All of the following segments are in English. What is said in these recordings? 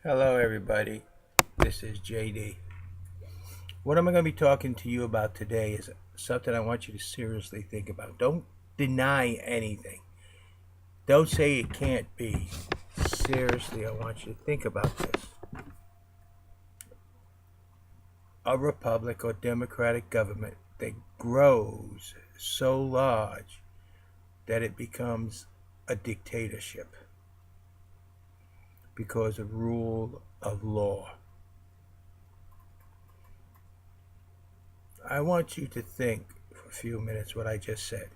Hello, everybody. This is JD. What am I going to be talking to you about today is something I want you to seriously think about. Don't deny anything. Don't say it can't be. Seriously, I want you to think about this. A republic or democratic government that grows so large that it becomes a dictatorship because of rule of law. I want you to think for a few minutes what I just said.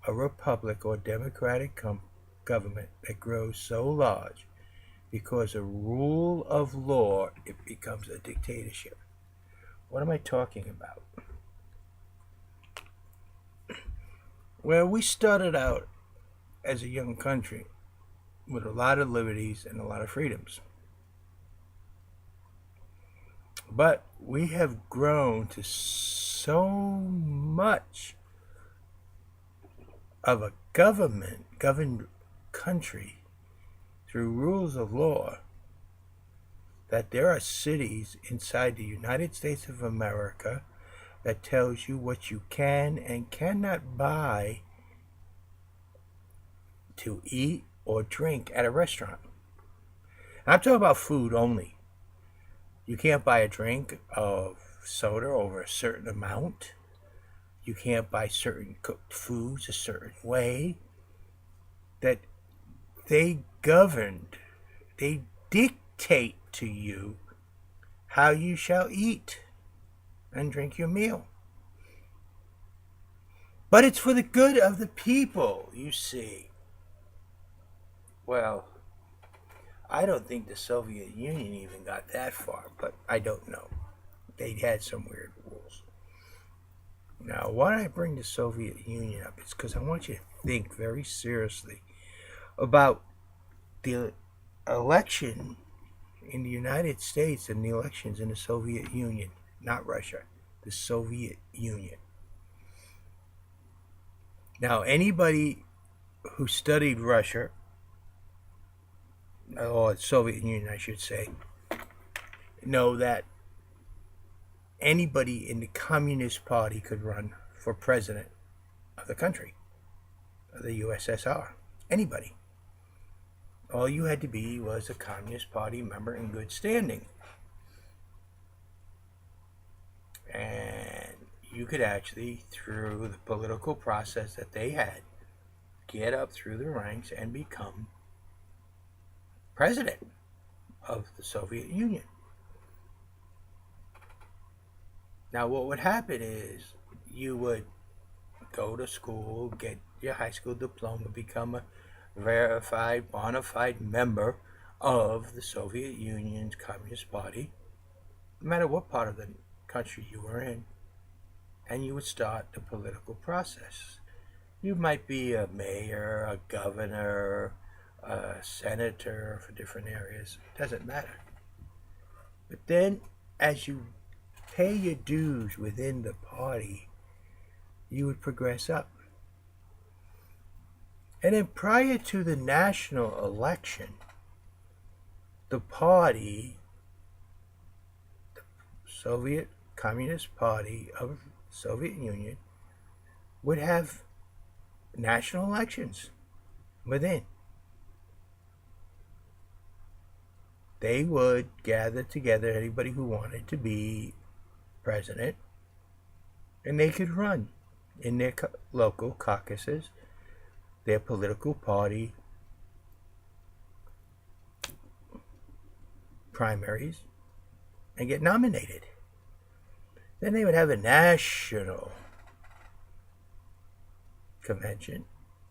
A republic or democratic government that grows so large because of rule of law it becomes a dictatorship. What am I talking about? Well, we started out as a young country with a lot of liberties and a lot of freedoms. But we have grown to so much of a governed country through rules of law that there are cities inside the United States of America that tells you what you can and cannot buy to eat or drink at a restaurant. And I'm talking about food only. You can't buy a drink of soda over a certain amount. You can't buy certain cooked foods a certain way. That they governed, they dictate to you how you shall eat and drink your meal. But it's for the good of the people, you see. Well, I don't think the Soviet Union even got that far, but I don't know. They had some weird rules. Now, why did I bring the Soviet Union up? It's because I want you to think very seriously about the election in the United States and the elections in the Soviet Union, not Russia, the Soviet Union. Now, anybody who studied Russia, or the Soviet Union, I should say, know that anybody in the Communist Party could run for president of the country, of the USSR. Anybody. All you had to be was a Communist Party member in good standing. And you could actually, through the political process that they had, get up through the ranks and become president of the Soviet Union. Now, what would happen is you would go to school, get your high school diploma, become a verified, bona fide member of the Soviet Union's Communist Party, no matter what part of the country you were in, and you would start the political process. You might be a mayor, a governor, a senator for different areas. It doesn't matter. But then, as you pay your dues within the party, you would progress up. And then prior to the national election, the party, the Soviet Communist Party of the Soviet Union, would have national elections within. They would gather together anybody who wanted to be president, and they could run in their local caucuses, their political party primaries, and get nominated. Then they would have a national convention,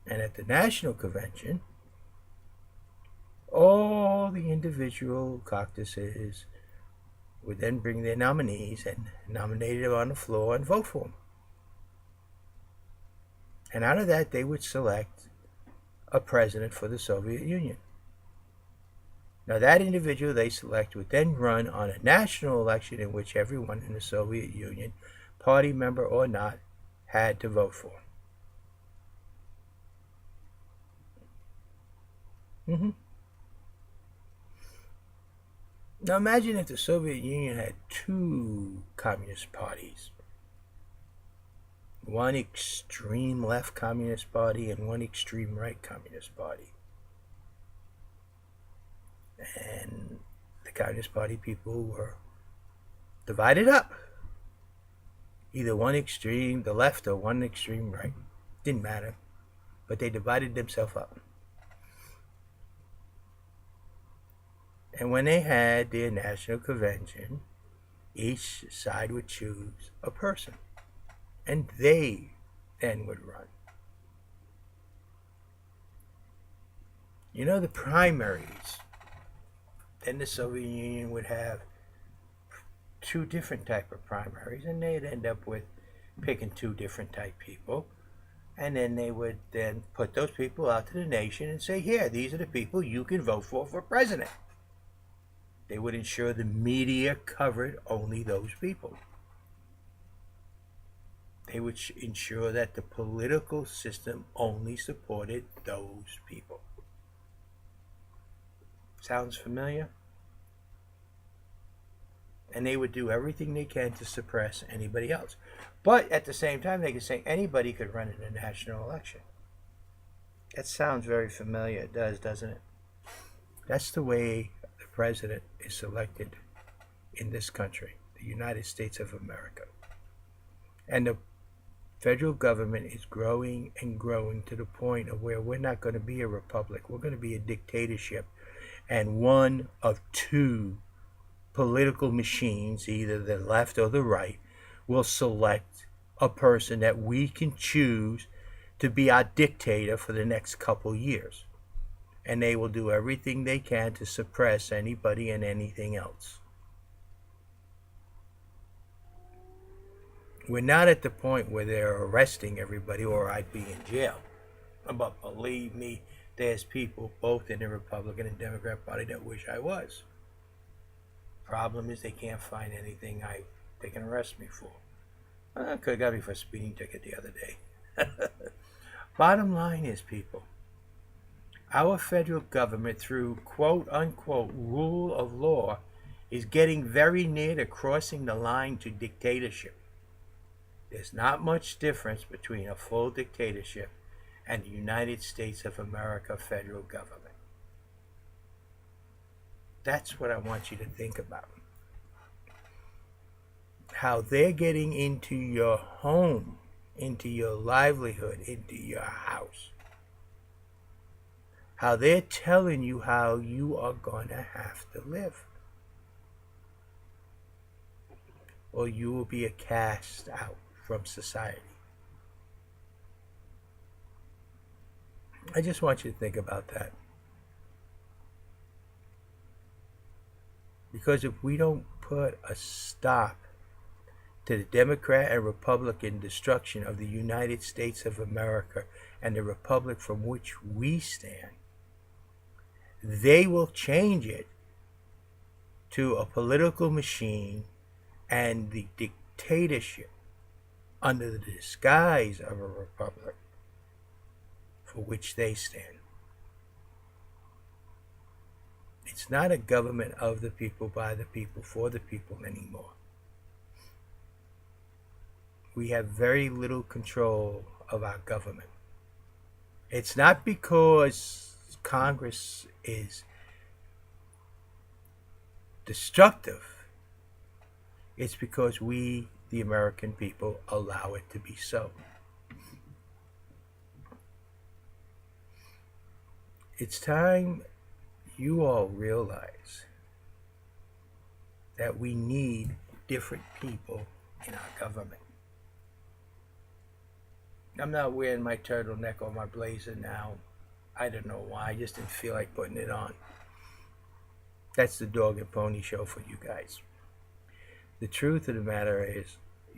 and at the national convention, all the individual caucuses would then bring their nominees and nominate them on the floor and vote for them. And out of that, they would select a president for the Soviet Union. Now, that individual they select would then run on a national election in which everyone in the Soviet Union, party member or not, had to vote for. Now imagine if the Soviet Union had two communist parties. One extreme left communist party and one extreme right communist party. And the Communist Party people were divided up. Either one extreme, the left, or one extreme right. Didn't matter. But they divided themselves up. And when they had their national convention, each side would choose a person. And they then would run. You know, the primaries. Then the Soviet Union would have two different type of primaries, and they'd end up with picking two different type people. And then they would then put those people out to the nation and say, here, these are the people you can vote for president. They would ensure the media covered only those people. They would ensure that the political system only supported those people. Sounds familiar? And they would do everything they can to suppress anybody else. But at the same time, they could say anybody could run in a national election. That sounds very familiar. It does, doesn't it? That's the way the president is selected in this country, the United States of America. And the federal government is growing and growing to the point of where we're not going to be a republic. We're going to be a dictatorship. And one of two political machines, either the left or the right, will select a person that we can choose to be our dictator for the next couple years. And they will do everything they can to suppress anybody and anything else. We're not at the point where they're arresting everybody or I'd be in jail. But believe me, there's people both in the Republican and Democrat Party that wish I was. Problem is they can't find anything they can arrest me for. Could have got me for a speeding ticket the other day. Bottom line is, people, our federal government, through quote-unquote rule of law, is getting very near to crossing the line to dictatorship. There's not much difference between a full dictatorship and the United States of America federal government. That's what I want you to think about. How they're getting into your home, into your livelihood, into your house. How they're telling you how you are going to have to live. Or you will be cast out from society. I just want you to think about that. Because if we don't put a stop to the Democrat and Republican destruction of the United States of America and the republic from which we stand, they will change it to a political machine and the dictatorship under the disguise of a republic for which they stand. It's not a government of the people, by the people, for the people anymore. We have very little control of our government. It's not because Congress is destructive. It's because we, the American people, allow it to be so. It's time you all realize that we need different people in our government. I'm not wearing my turtleneck or my blazer now. I don't know why. I just didn't feel like putting it on. That's the dog and pony show for you guys. The truth of the matter is,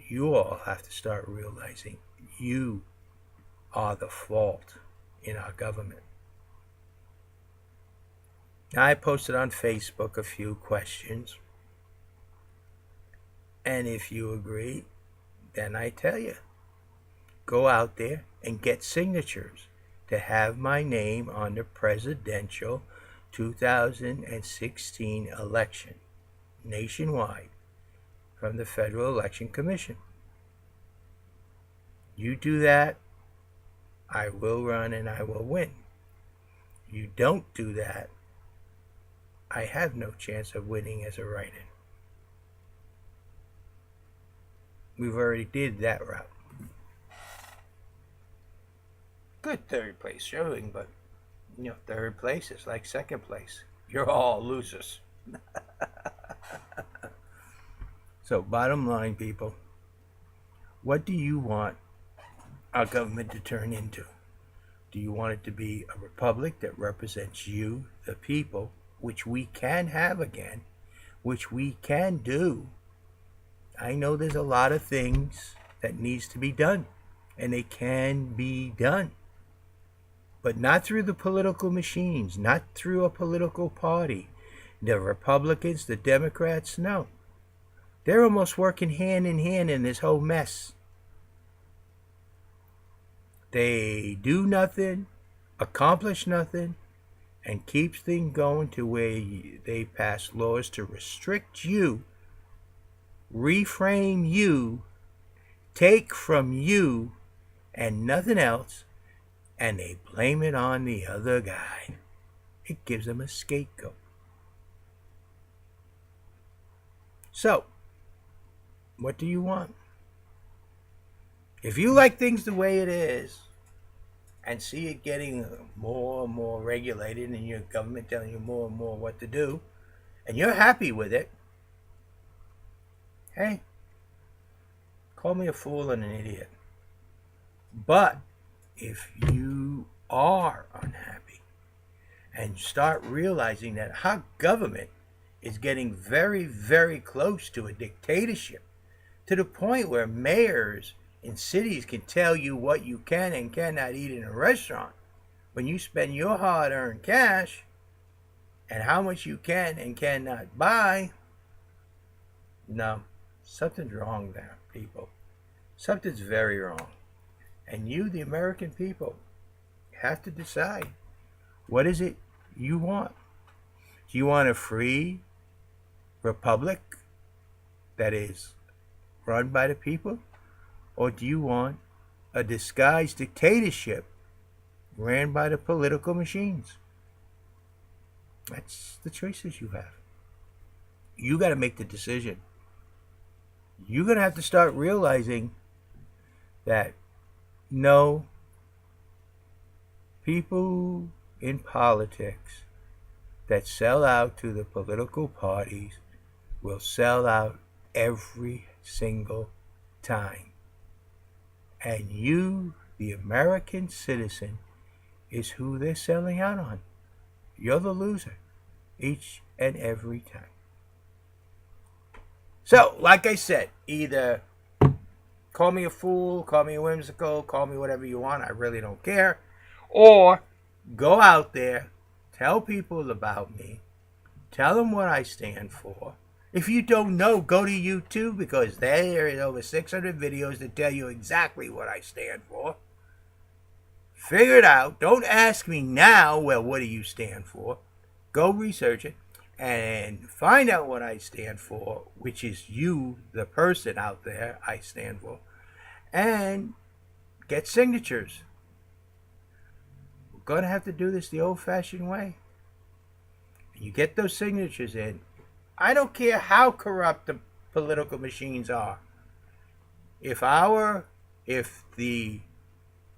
you all have to start realizing you are the fault in our government. Now, I posted on Facebook a few questions. And if you agree, then I tell you, go out there and get signatures to have my name on the presidential 2016 election. nationwide from the Federal Election Commission. You do that, I will run and I will win. You don't do that, I have no chance of winning as a write-in. We've already did that route. Good third place showing, but third place is like second place. You're all losers. So, bottom line, people, what do you want our government to turn into? Do you want it to be a republic that represents you, the people, which we can have again, which we can do? I know there's a lot of things that needs to be done, and they can be done. But not through the political machines, not through a political party. The Republicans, the Democrats, no. They're almost working hand in hand in this whole mess. They do nothing, accomplish nothing, and keep things going to where they pass laws to restrict you, reframe you, take from you, and nothing else, and they blame it on the other guy. It gives them a scapegoat. So, what do you want? If you like things the way it is and see it getting more and more regulated and your government telling you more and more what to do, and you're happy with it, hey, call me a fool and an idiot. But if you are unhappy and start realizing that our government is getting very, very close to a dictatorship, to the point where mayors in cities can tell you what you can and cannot eat in a restaurant when you spend your hard-earned cash, and how much you can and cannot buy. No, something's wrong there, people. Something's very wrong. And you, the American people, have to decide, what is it you want? Do you want a free republic that is run by the people? Or do you want a disguised dictatorship ran by the political machines? That's the choices you have. You got to make the decision. You're going to have to start realizing that no, people in politics that sell out to the political parties will sell out every single time. And you, the American citizen, is who they're selling out on. You're the loser each and every time. So, like I said, either call me a fool, call me a whimsical, call me whatever you want, I really don't care. Or go out there, tell people about me, tell them what I stand for. If you don't know, go to YouTube, because there is over 600 videos that tell you exactly what I stand for. Figure it out. Don't ask me now, well, what do you stand for? Go research it and find out what I stand for, which is you, the person out there I stand for, and get signatures. We're going to have to do this the old-fashioned way. You get those signatures in. I don't care how corrupt the political machines are. If the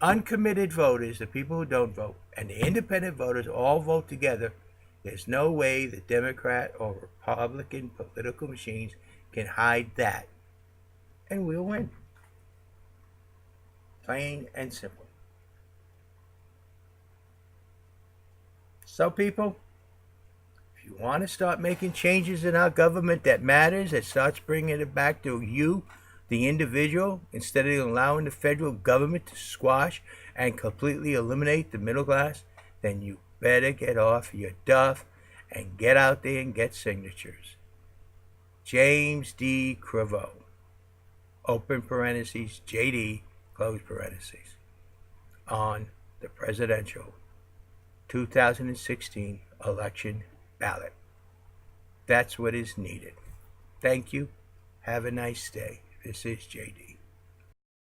uncommitted voters, the people who don't vote, and the independent voters all vote together, there's no way the Democrat or Republican political machines can hide that. And we'll win. Plain and simple. So, people, if you want to start making changes in our government that matters, that starts bringing it back to you, the individual, instead of allowing the federal government to squash and completely eliminate the middle class, then you better get off your duff and get out there and get signatures. James D. Creveau, open parentheses, JD, close parentheses, on the presidential 2016 election ballot. That's what is needed. Thank you. Have a nice day. This is JD.